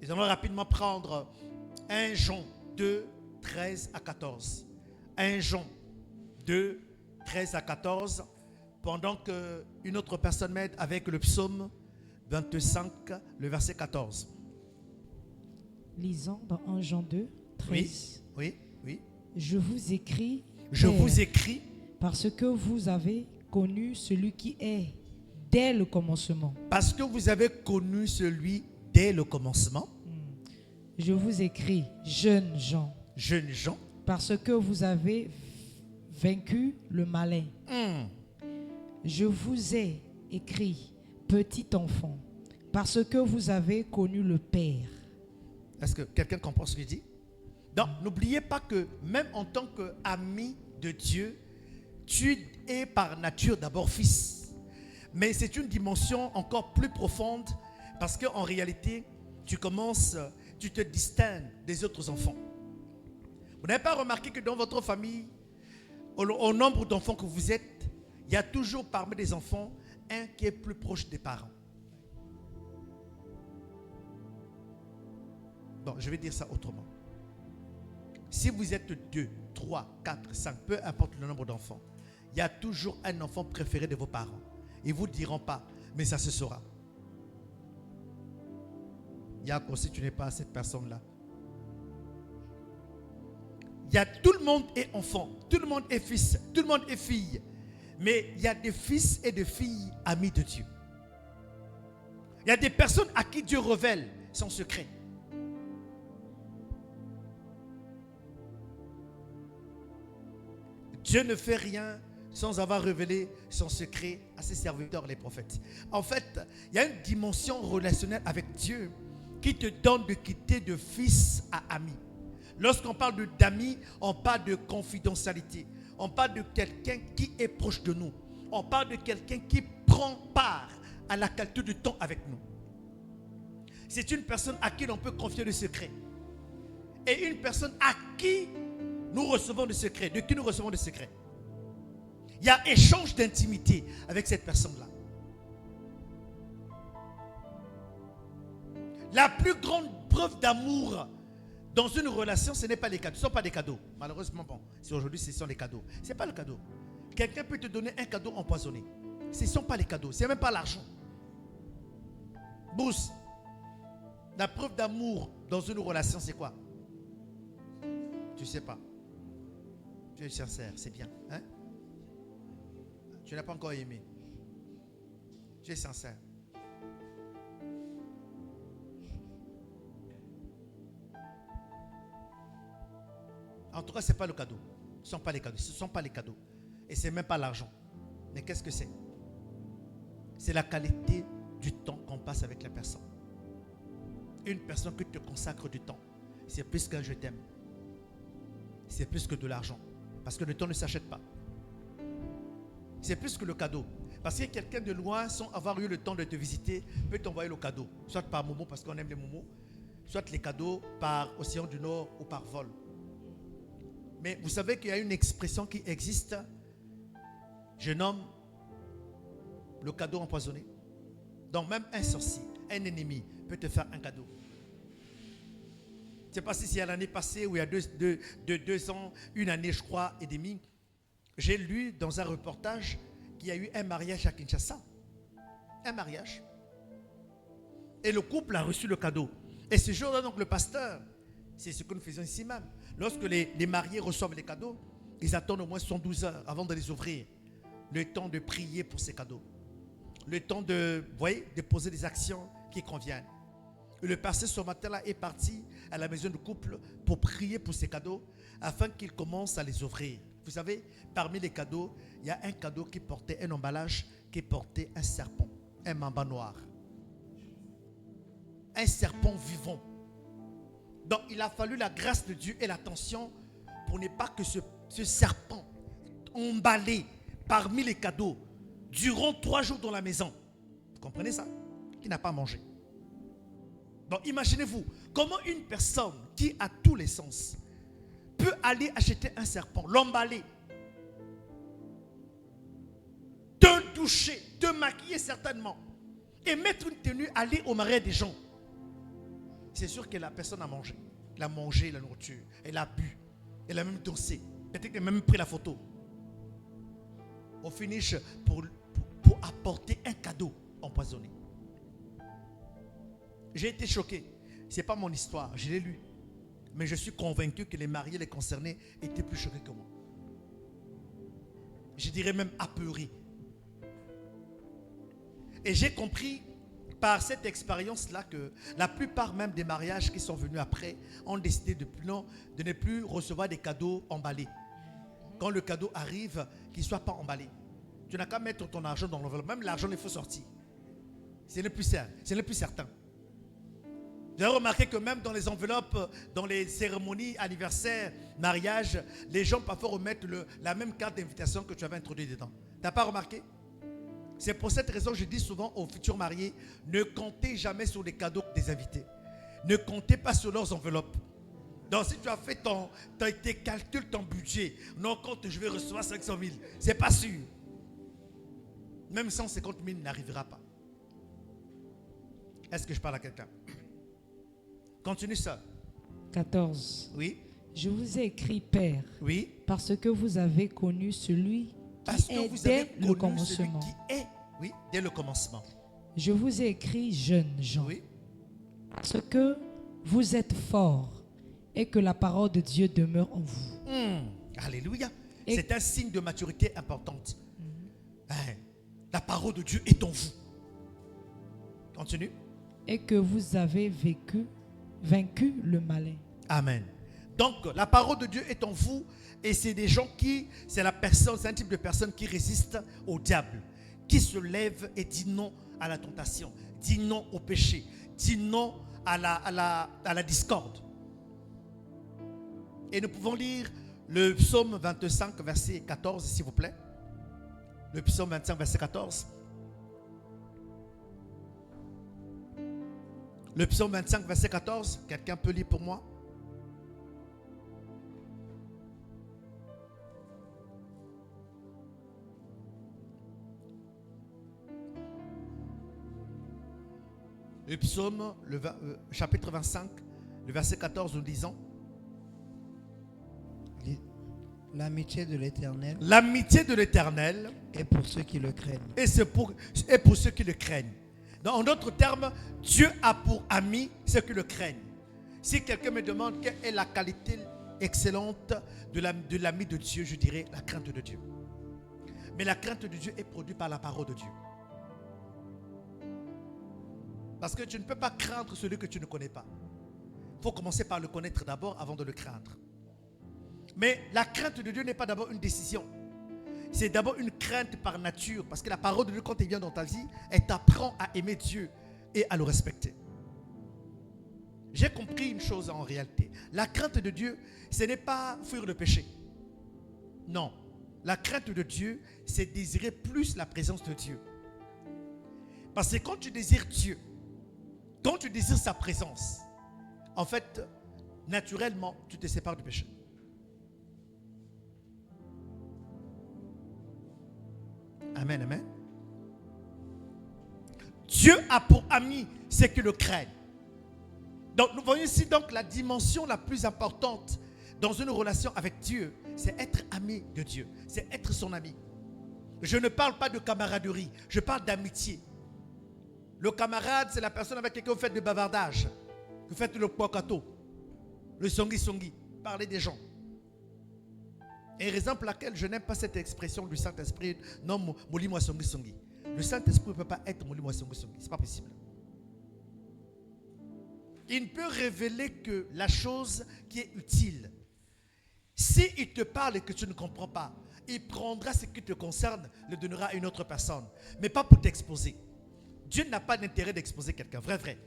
Nous allons rapidement prendre 1 Jean 2, 13 à 14. 1 Jean 2, 13 à 14. Pendant qu'une autre personne m'aide avec le psaume 25, le verset 14. Lisons dans 1 Jean 2, 13. Oui. Je vous écris, parce que vous avez connu celui qui est dès le commencement. Parce que vous avez connu celui dès le commencement. Je vous écris, jeunes gens, parce que vous avez vaincu le malin. Je vous ai écrit, petit enfant, parce que vous avez connu le Père. Est-ce que quelqu'un comprend ce qu'il dit? Donc, n'oubliez pas que même en tant qu'ami de Dieu, tu es par nature d'abord fils. Mais c'est une dimension encore plus profonde parce qu'en réalité, tu te distingues des autres enfants. Vous n'avez pas remarqué que dans votre famille, au nombre d'enfants que vous êtes, il y a toujours parmi les enfants un qui est plus proche des parents. Bon, je vais dire ça autrement. Si vous êtes 2, 3, 4, 5, peu importe le nombre d'enfants, il y a toujours un enfant préféré de vos parents. Ils ne vous diront pas, mais ça se saura. Yako, si tu n'es pas cette personne-là. Tout le monde est enfant, tout le monde est fils, tout le monde est fille. Mais il y a des fils et des filles amis de Dieu. Il y a des personnes à qui Dieu révèle son secret. Dieu ne fait rien sans avoir révélé son secret à ses serviteurs, les prophètes. En fait, il y a une dimension relationnelle avec Dieu qui te donne de quitter de fils à ami. Lorsqu'on parle d'amis, on parle de confidentialité. On parle de quelqu'un qui est proche de nous. On parle de quelqu'un qui prend part a la qualité du temps avec nous. C'est une personne à qui l'on peut confier le secret. Et une personne à qui nous recevons le secret. De qui nous recevons le secret. Il y a échange d'intimité avec cette personne-là. La plus grande preuve d'amour dans une relation, ce n'est pas les cadeaux. Ce ne sont pas des cadeaux. Malheureusement, bon, si aujourd'hui ce sont les cadeaux. Ce n'est pas le cadeau. Quelqu'un peut te donner un cadeau empoisonné. Ce ne sont pas les cadeaux. Ce n'est même pas l'argent. Bruce, la preuve d'amour dans une relation, c'est quoi? Tu ne sais pas. Tu es sincère, c'est bien. Hein? Tu n'as pas encore aimé. Tu es sincère. En tout cas, ce n'est pas le cadeau. Ce ne sont pas les cadeaux. Ce ne sont pas les cadeaux. Et ce n'est même pas l'argent. Mais qu'est-ce que c'est? C'est la qualité du temps qu'on passe avec la personne. Une personne qui te consacre du temps, c'est plus qu'un je t'aime. C'est plus que de l'argent. Parce que le temps ne s'achète pas. C'est plus que le cadeau. Parce que quelqu'un de loin, sans avoir eu le temps de te visiter, peut t'envoyer le cadeau. Soit par Momo, parce qu'on aime les Momos. Soit les cadeaux par Océan du Nord ou par vol. Mais vous savez qu'il y a une expression qui existe. Je nomme le cadeau empoisonné. Donc même un sorcier, un ennemi peut te faire un cadeau. Je ne sais pas si c'est l'année passée ou il y a deux ans, une année je crois et demi. J'ai lu dans un reportage qu'il y a eu un mariage à Kinshasa. Un mariage. Et le couple a reçu le cadeau. Et ce jour-là, donc le pasteur, c'est ce que nous faisons ici même. Lorsque les mariés reçoivent les cadeaux, ils attendent au moins 112 heures avant de les ouvrir. Le temps de prier pour ces cadeaux. Le temps de poser des actions qui conviennent. Et le pasteur ce matin-là est parti à la maison du couple pour prier pour ces cadeaux afin qu'ils commencent à les ouvrir. Vous savez, parmi les cadeaux, il y a un cadeau qui portait un emballage qui portait un serpent, un mamba noir. Un serpent vivant. Donc il a fallu la grâce de Dieu et l'attention pour ne pas que ce serpent emballé parmi les cadeaux durant 3 jours dans la maison. Vous comprenez ça? Qui n'a pas mangé. Donc imaginez-vous comment une personne qui a tous les sens peut aller acheter un serpent, l'emballer, te doucher, te maquiller certainement et mettre une tenue, aller au mariage des gens. C'est sûr que la personne a mangé. Elle a mangé la nourriture. Elle a bu. Elle a même dansé. Peut-être qu'elle a même pris la photo. Au finish, pour apporter un cadeau empoisonné. J'ai été choqué. Ce n'est pas mon histoire. Je l'ai lu. Mais je suis convaincu que les mariés, les concernés, étaient plus choqués que moi. Je dirais même apeurés. Et j'ai compris par cette expérience-là que la plupart même des mariages qui sont venus après ont décidé de ne plus recevoir des cadeaux emballés. Quand le cadeau arrive, qu'il ne soit pas emballé. Tu n'as qu'à mettre ton argent dans l'enveloppe. Même l'argent, il faut sortir. Ce n'est plus certain. J'ai remarqué que même dans les enveloppes, dans les cérémonies, anniversaires, mariages, les gens parfois remettent la même carte d'invitation que tu avais introduite dedans. Tu n'as pas remarqué? C'est pour cette raison que je dis souvent aux futurs mariés, ne comptez jamais sur les cadeaux des invités. Ne comptez pas sur leurs enveloppes. Donc si tu as fait tes calculs, ton budget, non compte je vais recevoir 500 000, c'est pas sûr. Même 150 000 n'arrivera pas. Est-ce que je parle à quelqu'un? Continue ça. 14. Oui. Je vous ai écrit, Père, oui, parce que vous avez connu celui qui est dès le commencement. Oui, dès le commencement. Je vous ai écrit, jeunes gens, oui, parce que vous êtes forts et que la parole de Dieu demeure en vous. Alléluia. C'est un signe de maturité importante. La parole de Dieu est en vous. Continue. Et que vous avez vaincu le malin. Amen. Donc, la parole de Dieu est en vous et c'est des gens c'est un type de personne qui résiste au diable, qui se lève et dit non à la tentation, dit non au péché, dit non à la discorde. Et nous pouvons lire le psaume 25, verset 14, s'il vous plaît. Le psaume 25, verset 14. Le psaume 25, verset 14. Quelqu'un peut lire pour moi? Le psaume, chapitre 25, le verset 14, nous disons: l'amitié de l'Éternel. L'amitié de l'Éternel est pour ceux qui le craignent. Et pour ceux qui le craignent. Donc, en d'autres termes, Dieu a pour amis ceux qui le craignent. Si quelqu'un me demande quelle est la qualité excellente de l'ami de Dieu, je dirais la crainte de Dieu. Mais la crainte de Dieu est produite par la parole de Dieu. Parce que tu ne peux pas craindre celui que tu ne connais pas. Il faut commencer par le connaître d'abord avant de le craindre. Mais la crainte de Dieu n'est pas d'abord une décision. C'est d'abord une crainte par nature. Parce que la parole de Dieu, quand elle vient dans ta vie, elle t'apprend à aimer Dieu et à le respecter. J'ai compris une chose en réalité. La crainte de Dieu, ce n'est pas fuir le péché. Non. La crainte de Dieu, c'est désirer plus la présence de Dieu. Parce que quand tu désires Dieu, quand tu désires sa présence, en fait, naturellement, tu te sépares du péché. Amen, amen. Dieu a pour ami ceux qui le craignent. Donc nous voyons ici donc la dimension la plus importante dans une relation avec Dieu, c'est être ami de Dieu, c'est être son ami. Je ne parle pas de camaraderie, je parle d'amitié. Le camarade, c'est la personne avec laquelle vous faites du bavardage, vous faites le pokato, le songi-songi, parler des gens. Et raison pour laquelle je n'aime pas cette expression du Saint-Esprit, non, moli-moi songi-songi. Le Saint-Esprit ne peut pas être moli-moi songi-songi, ce n'est pas possible. Il ne peut révéler que la chose qui est utile. S'il te parle et que tu ne comprends pas, il prendra ce qui te concerne, le donnera à une autre personne, mais pas pour t'exposer. Dieu n'a pas d'intérêt d'exposer quelqu'un, vrai.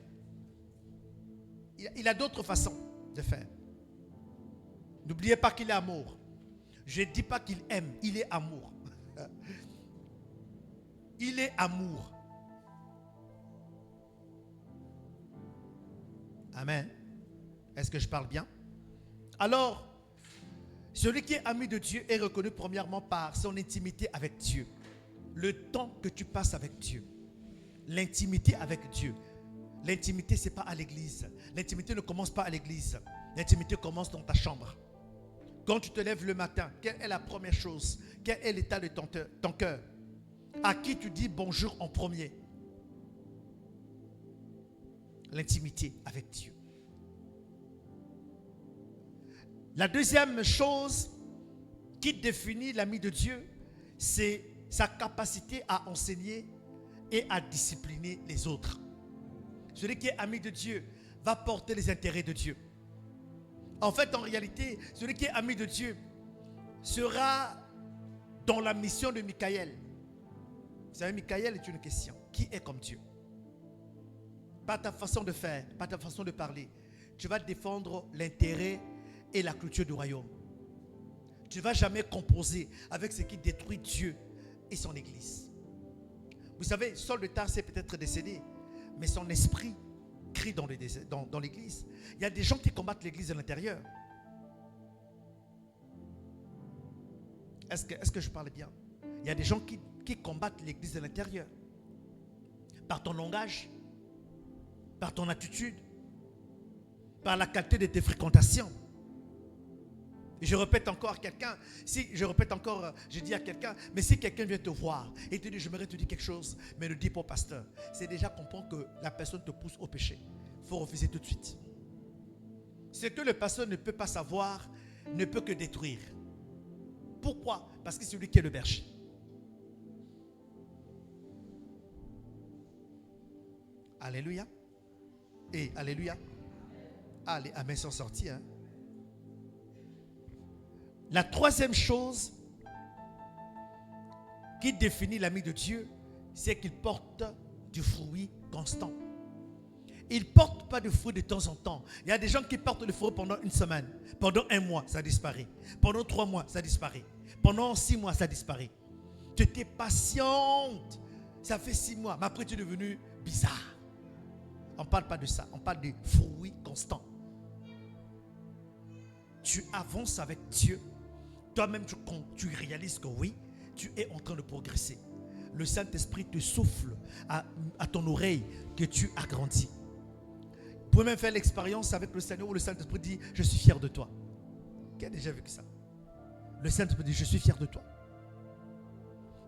Il a d'autres façons de faire. N'oubliez pas qu'il est amour. Je ne dis pas qu'il aime, il est amour. Il est amour. Amen. Est-ce que je parle bien? Alors, celui qui est ami de Dieu est reconnu premièrement par son intimité avec Dieu. Le temps que tu passes avec Dieu. L'intimité avec Dieu. L'intimité, ce n'est pas à l'église. L'intimité ne commence pas à l'église. L'intimité commence dans ta chambre. Quand tu te lèves le matin, quelle est la première chose? Quel est l'état de ton cœur? À qui tu dis bonjour en premier? L'intimité avec Dieu. La deuxième chose qui définit l'ami de Dieu, c'est sa capacité à enseigner et à discipliner les autres. Celui qui est ami de Dieu va porter les intérêts de Dieu. En fait, en réalité, celui qui est ami de Dieu sera dans la mission de Michaël. Vous savez, Michaël est une question. Qui est comme Dieu? Pas ta façon de faire, pas ta façon de parler. Tu vas défendre l'intérêt et la culture du royaume. Tu ne vas jamais composer avec ce qui détruit Dieu et son église. Vous savez, Saul de Tarse est peut-être décédé, mais son esprit crie dans l'église. Il y a des gens qui combattent l'église de l'intérieur. Est-ce que je parle bien? Il y a des gens qui combattent l'église de l'intérieur. Par ton langage, par ton attitude, par la qualité de tes fréquentations. Je répète encore à quelqu'un, je dis à quelqu'un, mais si quelqu'un vient te voir et te dit, j'aimerais te dire quelque chose, mais ne dis pas au pasteur, c'est déjà comprendre que la personne te pousse au péché. Il faut refuser tout de suite. Ce que le pasteur ne peut pas savoir, ne peut que détruire. Pourquoi? Parce que c'est lui qui est le berger. Alléluia. Et alléluia. Allez, amen, sont sortis. Hein? La troisième chose qui définit l'ami de Dieu, c'est qu'il porte du fruit constant. Il ne porte pas de fruit de temps en temps. Il y a des gens qui portent le fruit pendant une semaine. Pendant un mois, ça disparaît. Pendant 3 mois, ça disparaît. Pendant 6 mois, ça disparaît. Tu étais patiente. Ça fait 6 mois, mais après tu es devenu bizarre. On ne parle pas de ça. On parle de fruits constants. Tu avances avec Dieu. Toi-même, tu réalises que oui, tu es en train de progresser. Le Saint-Esprit te souffle à ton oreille que tu as grandi. Vous pouvez même faire l'expérience avec le Seigneur où le Saint-Esprit dit « Je suis fier de toi ». Qui a déjà vécu ça? Le Saint-Esprit dit « Je suis fier de toi ».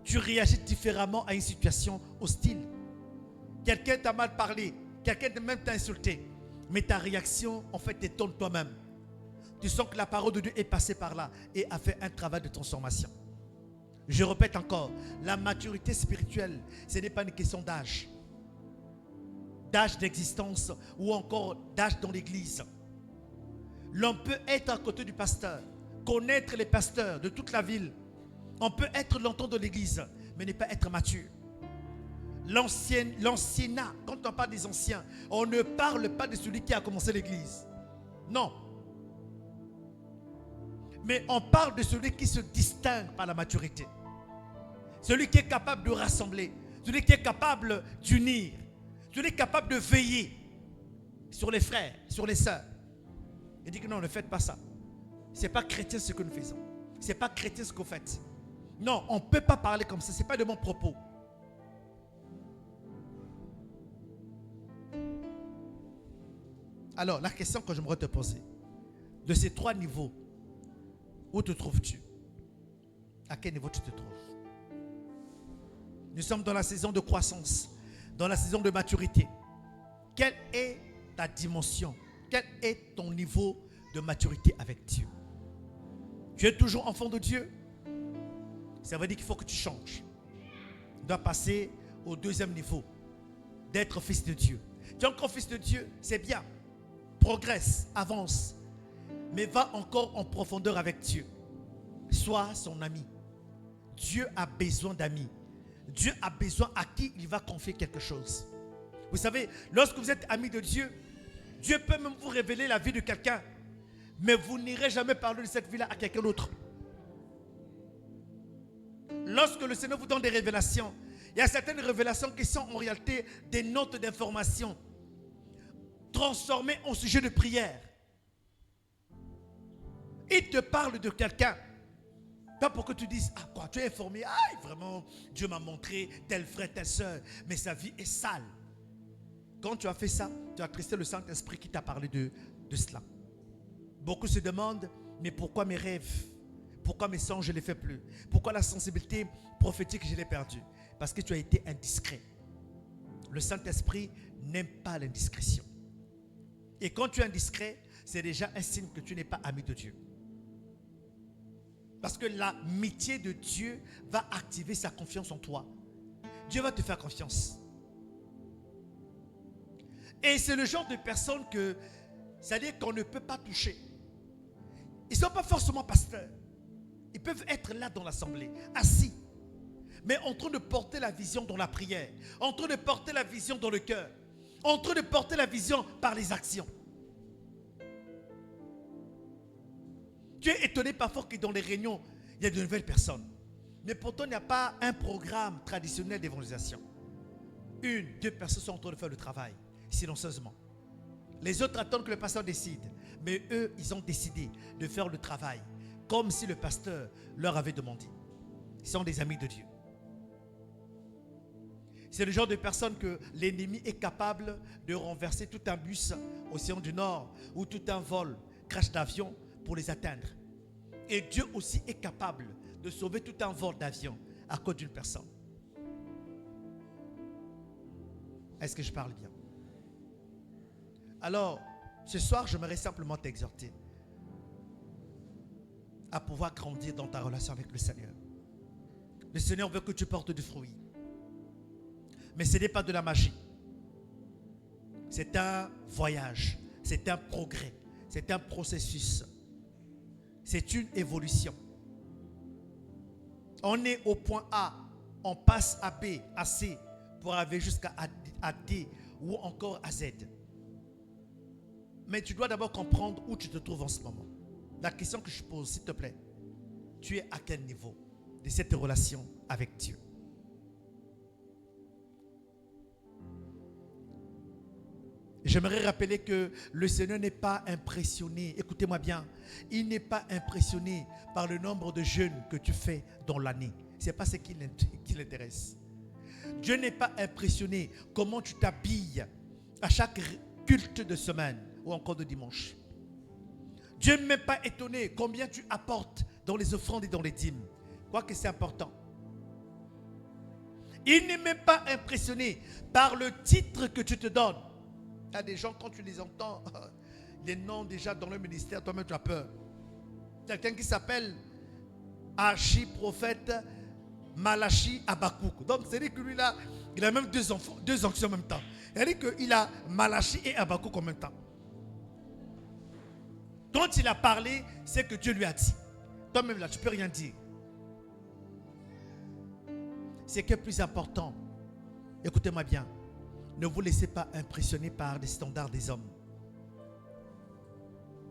Tu réagis différemment à une situation hostile. Quelqu'un t'a mal parlé, quelqu'un même t'a insulté, mais ta réaction en fait t'étonne toi-même. Tu sens que la parole de Dieu est passée par là et a fait un travail de transformation. Je répète encore, la maturité spirituelle, ce n'est pas une question d'âge d'existence ou encore d'âge dans l'église. L'on peut être à côté du pasteur, connaître les pasteurs de toute la ville. On peut être longtemps dans l'église, mais ne pas être mature. L'anciennat, quand on parle des anciens, on ne parle pas de celui qui a commencé l'église. Non. Mais on parle de celui qui se distingue par la maturité. Celui qui est capable de rassembler. Celui qui est capable d'unir. Celui qui est capable de veiller sur les frères, sur les sœurs. Il dit que non, ne faites pas ça. Ce n'est pas chrétien ce que nous faisons. Ce n'est pas chrétien ce que vous faites. Non, on ne peut pas parler comme ça. Ce n'est pas de mon propos. Alors, la question que j'aimerais te poser, de ces 3 niveaux, où te trouves-tu? À quel niveau tu te trouves? Nous sommes dans la saison de croissance, dans la saison de maturité. Quelle est ta dimension? Quel est ton niveau de maturité avec Dieu? Tu es toujours enfant de Dieu? Ça veut dire qu'il faut que tu changes. Tu dois passer au 2e niveau, d'être fils de Dieu. Tu es encore fils de Dieu, c'est bien. Progresse, avance. Mais va encore en profondeur avec Dieu. Sois son ami. Dieu a besoin d'amis. Dieu a besoin à qui il va confier quelque chose. Vous savez, lorsque vous êtes ami de Dieu, Dieu peut même vous révéler la vie de quelqu'un. Mais vous n'irez jamais parler de cette vie-là à quelqu'un d'autre. Lorsque le Seigneur vous donne des révélations, il y a certaines révélations qui sont en réalité des notes d'information transformées en sujet de prière. Il te parle de quelqu'un. Pas pour que tu dises, ah quoi, tu es informé, ah vraiment, Dieu m'a montré tel frère, telle soeur, mais sa vie est sale. Quand tu as fait ça, tu as attristé le Saint-Esprit qui t'a parlé de cela. Beaucoup se demandent, mais pourquoi mes rêves? Pourquoi mes songes, je ne les fais plus? Pourquoi la sensibilité prophétique, je l'ai perdue? Parce que tu as été indiscret. Le Saint-Esprit n'aime pas l'indiscrétion. Et quand tu es indiscret, c'est déjà un signe que tu n'es pas ami de Dieu. Parce que l'amitié de Dieu va activer sa confiance en toi. Dieu va te faire confiance. Et c'est le genre de personnes que, c'est-à-dire qu'on ne peut pas toucher. Ils ne sont pas forcément pasteurs. Ils peuvent être là dans l'assemblée, assis. Mais en train de porter la vision dans la prière. En train de porter la vision dans le cœur. En train de porter la vision par les actions. Tu es étonné parfois que dans les réunions, il y a de nouvelles personnes. Mais pourtant, il n'y a pas un programme traditionnel d'évangélisation. 1, 2 personnes sont en train de faire le travail, silencieusement. Les autres attendent que le pasteur décide. Mais eux, ils ont décidé de faire le travail, comme si le pasteur leur avait demandé. Ils sont des amis de Dieu. C'est le genre de personnes que l'ennemi est capable de renverser tout un bus au Océan du Nord ou tout un vol, crash d'avion pour les atteindre. Et Dieu aussi est capable de sauver tout un vol d'avion à cause d'une personne. Est-ce que je parle bien? Alors, ce soir, j'aimerais simplement t'exhorter à pouvoir grandir dans ta relation avec le Seigneur. Le Seigneur veut que tu portes du fruit. Mais ce n'est pas de la magie. C'est un voyage. C'est un progrès. C'est un processus. C'est une évolution. On est au point A. On passe à B, à C, pour arriver jusqu'à D ou encore à Z. Mais tu dois d'abord comprendre où tu te trouves en ce moment. La question que je pose, s'il te plaît, tu es à quel niveau de cette relation avec Dieu? J'aimerais rappeler que le Seigneur n'est pas impressionné. Écoutez-moi bien. Il n'est pas impressionné par le nombre de jeûnes que tu fais dans l'année. Ce n'est pas ce qui l'intéresse. Dieu n'est pas impressionné comment tu t'habilles à chaque culte de semaine ou encore de dimanche. Dieu n'est même pas étonné combien tu apportes dans les offrandes et dans les dîmes. Quoique c'est important. Il n'est même pas impressionné par le titre que tu te donnes. Il y a des gens, quand tu les entends, les noms déjà dans le ministère, toi-même tu as peur. Quelqu'un qui s'appelle Archi-prophète Malachi Abakouk. Donc c'est-à-dire que lui là, il a même deux enfants, deux onctions en même temps. C'est-à-dire qu'il a Malachi et Abakouk en même temps. Quand il a parlé, c'est que Dieu lui a dit. Toi-même là, tu ne peux rien dire. C'est que plus important, écoutez-moi bien, ne vous laissez pas impressionner par les standards des hommes.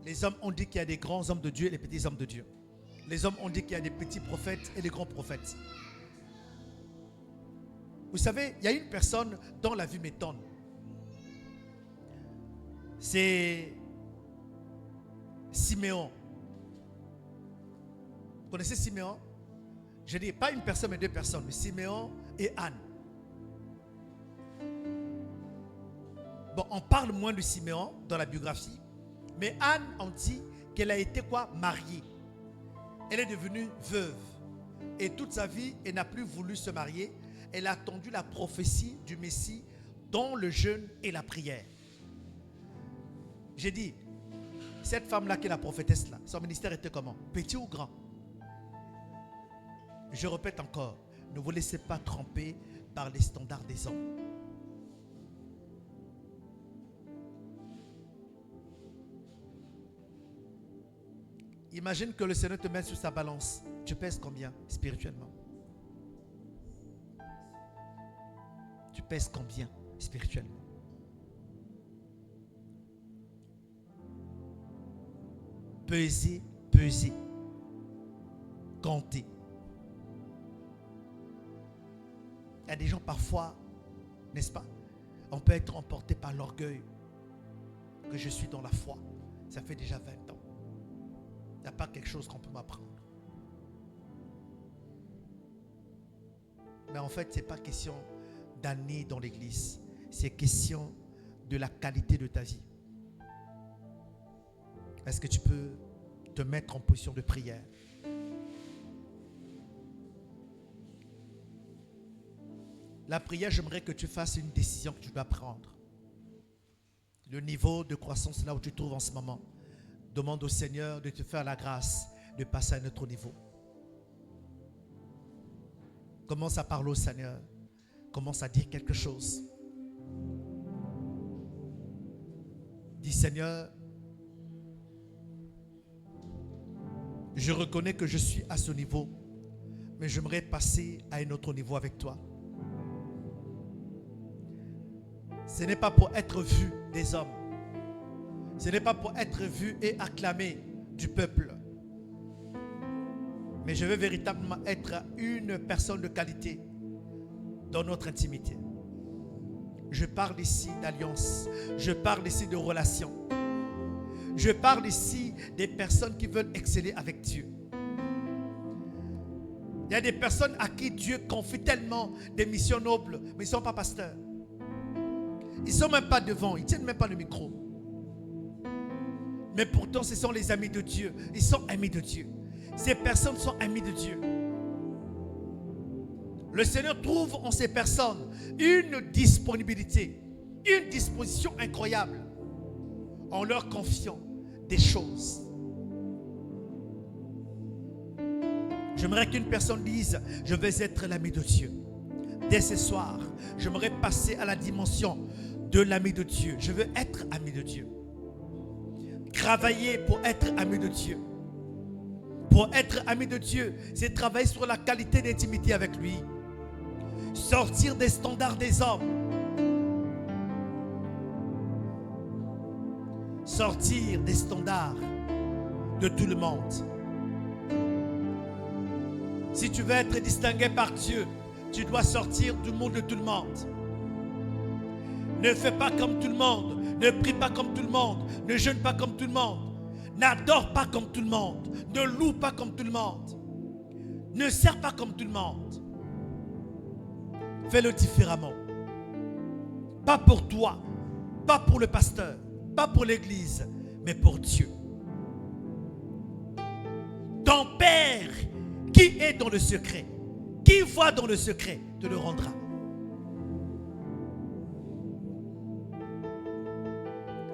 Les hommes ont dit qu'il y a des grands hommes de Dieu et des petits hommes de Dieu. Les hommes ont dit qu'il y a des petits prophètes et des grands prophètes. Vous savez, il y a une personne dont la vie m'étonne. C'est Siméon. Vous connaissez Siméon? Je dis pas une personne mais deux personnes, mais Siméon et Anne. Bon, on parle moins de Siméon dans la biographie, mais Anne, on dit qu'elle a été quoi? Mariée. Elle est devenue veuve. Et toute sa vie, elle n'a plus voulu se marier. Elle a attendu la prophétie du Messie dans le jeûne et la prière. J'ai dit, cette femme-là qui est la prophétesse là, son ministère était comment? Petit ou grand? Je répète encore, ne vous laissez pas tromper par les standards des hommes. Imagine que le Seigneur te met sur sa balance. Tu pèses combien spirituellement? Tu pèses combien spirituellement? Peser, peser. Compter. Il y a des gens parfois, n'est-ce pas? On peut être emporté par l'orgueil que je suis dans la foi. Ça fait déjà 20 ans. Il n'y a pas quelque chose qu'on peut m'apprendre. Mais en fait, ce n'est pas question d'années dans l'église. C'est question de la qualité de ta vie. Est-ce que tu peux te mettre en position de prière? La prière, j'aimerais que tu fasses une décision que tu dois prendre. Le niveau de croissance là où tu te trouves en ce moment. Demande au Seigneur de te faire la grâce de passer à un autre niveau. Commence à parler au Seigneur. Commence à dire quelque chose. Dis Seigneur, je reconnais que je suis à ce niveau, mais j'aimerais passer à un autre niveau avec toi. Ce n'est pas pour être vu des hommes. Ce n'est pas pour être vu et acclamé du peuple. Mais je veux véritablement être une personne de qualité dans notre intimité. Je parle ici d'alliance. Je parle ici de relation. Je parle ici des personnes qui veulent exceller avec Dieu. Il y a des personnes à qui Dieu confie tellement des missions nobles, mais ils ne sont pas pasteurs. Ils ne sont même pas devant, ils ne tiennent même pas le micro. Mais pourtant, ce sont les amis de Dieu. Ils sont amis de Dieu. Ces personnes sont amies de Dieu. Le Seigneur trouve en ces personnes une disponibilité, une disposition incroyable en leur confiant des choses. J'aimerais qu'une personne dise, je vais être l'ami de Dieu. Dès ce soir, j'aimerais passer à la dimension de l'ami de Dieu. Je veux être ami de Dieu. Travailler pour être ami de Dieu. Pour être ami de Dieu, c'est travailler sur la qualité d'intimité avec lui. Sortir des standards des hommes. Sortir des standards de tout le monde. Si tu veux être distingué par Dieu, tu dois sortir du monde de tout le monde. Ne fais pas comme tout le monde. Ne prie pas comme tout le monde. Ne jeûne pas comme tout le monde. N'adore pas comme tout le monde. Ne loue pas comme tout le monde. Ne sers pas comme tout le monde. Fais-le différemment. Pas pour toi, pas pour le pasteur, pas pour l'église, mais pour Dieu. Ton Père qui est dans le secret, qui voit dans le secret, te le rendra.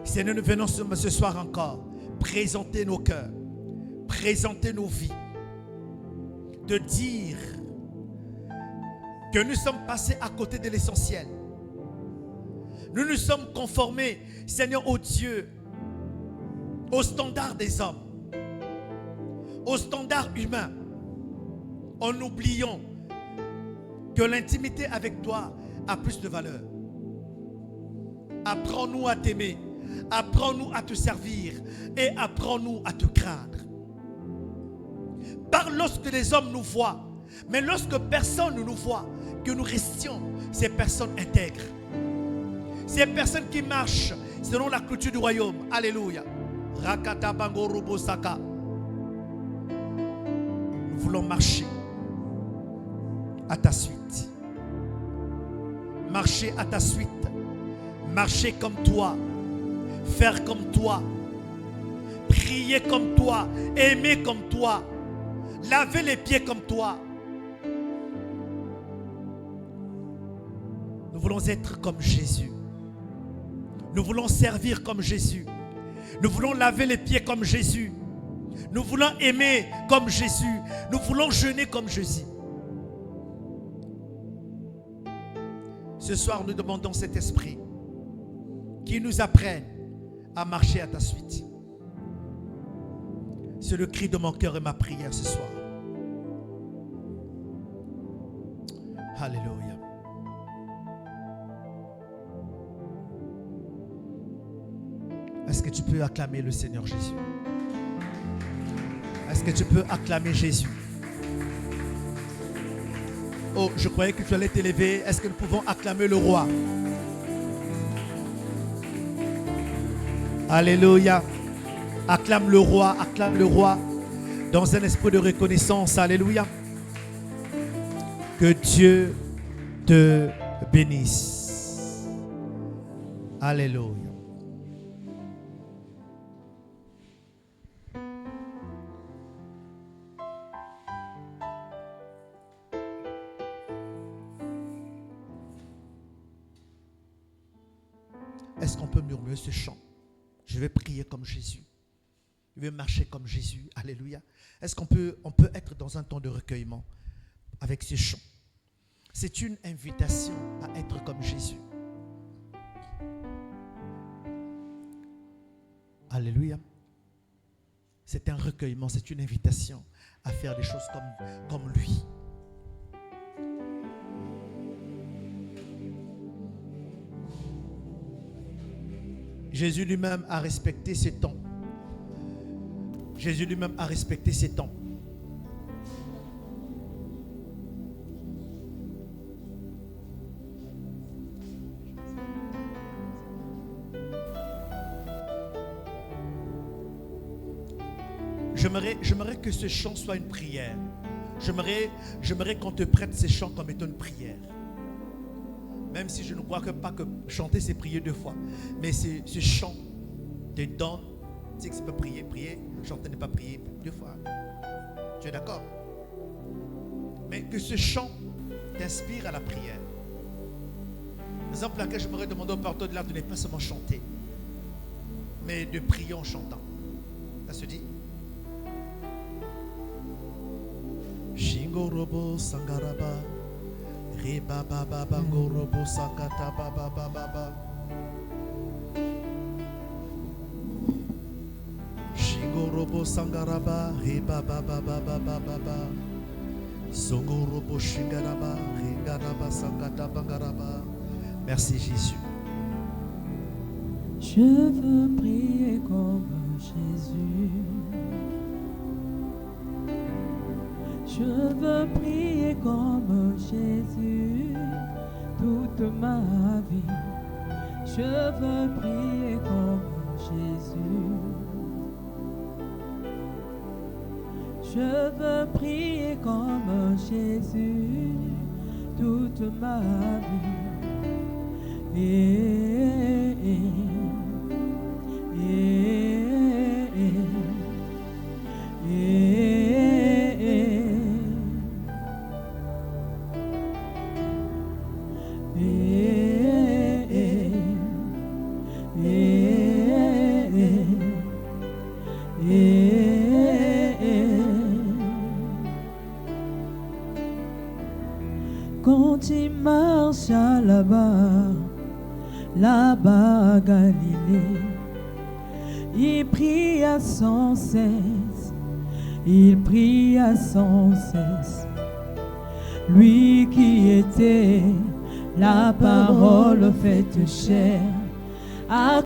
Seigneur, nous venons ce soir encore présenter nos cœurs, présenter nos vies, de dire que nous sommes passés à côté de l'essentiel. Nous nous sommes conformés, Seigneur, au Dieu, au standard des hommes, au standard humain, en oubliant que l'intimité avec toi a plus de valeur. Apprends-nous à t'aimer, apprends-nous à te servir et apprends-nous à te craindre. Par lorsque les hommes nous voient, mais lorsque personne ne nous voit, que nous restions ces personnes intègres, ces personnes qui marchent selon la culture du royaume. Alléluia. Rakata bango robo saka. Nous voulons marcher à ta suite. Marcher à ta suite. Marcher comme toi. Faire comme toi. Prier comme toi. Aimer comme toi. Laver les pieds comme toi. Nous voulons être comme Jésus. Nous voulons servir comme Jésus. Nous voulons laver les pieds comme Jésus. Nous voulons aimer comme Jésus. Nous voulons jeûner comme Jésus. Ce soir, nous demandons cet esprit qui nous apprenne à marcher à ta suite. C'est le cri de mon cœur et ma prière ce soir. Alléluia. Est-ce que tu peux acclamer le Seigneur Jésus? Est-ce que tu peux acclamer Jésus? Oh, je croyais que tu allais t'élever. Est-ce que nous pouvons acclamer le roi? Alléluia. Acclame le roi dans un esprit de reconnaissance. Alléluia. Que Dieu te bénisse. Alléluia. Est-ce qu'on peut murmurer ce chant? Je vais prier comme Jésus. Je vais marcher comme Jésus. Alléluia. Est-ce qu'on peut être dans un temps de recueillement avec ce chant? C'est une invitation à être comme Jésus. Alléluia. C'est un recueillement, c'est une invitation à faire des choses comme lui. Jésus lui-même a respecté ses temps. Jésus lui-même a respecté ses temps. J'aimerais que ce chant soit une prière. J'aimerais qu'on te prête ce chant comme étant une prière. Même si je ne crois pas que chanter c'est prier 2 fois. Mais ce chant te donne, tu sais que c'est pas prier, chanter n'est pas prier 2 fois. Tu es d'accord? Mais que ce chant t'inspire à la prière. Raison pour laquelle je m'aurais demandé au pasteur de l'art de ne pas seulement chanter, mais de prier en chantant. Ça se dit? Shingorobo Sangaraba. Riba baba bangorobo sakata baba baba. Shingorobo sangaraba riba baba baba baba. Songorobo shingaraba ringaraba sakata bangaraba. Merci Jésus. Je veux prier comme Jésus. Je veux prier comme Jésus toute ma vie. Je veux prier comme Jésus. Je veux prier comme Jésus toute ma vie. Quand il marche là-bas à Galilée, il pria sans cesse, il pria sans cesse. Lui qui était la parole faite chair, a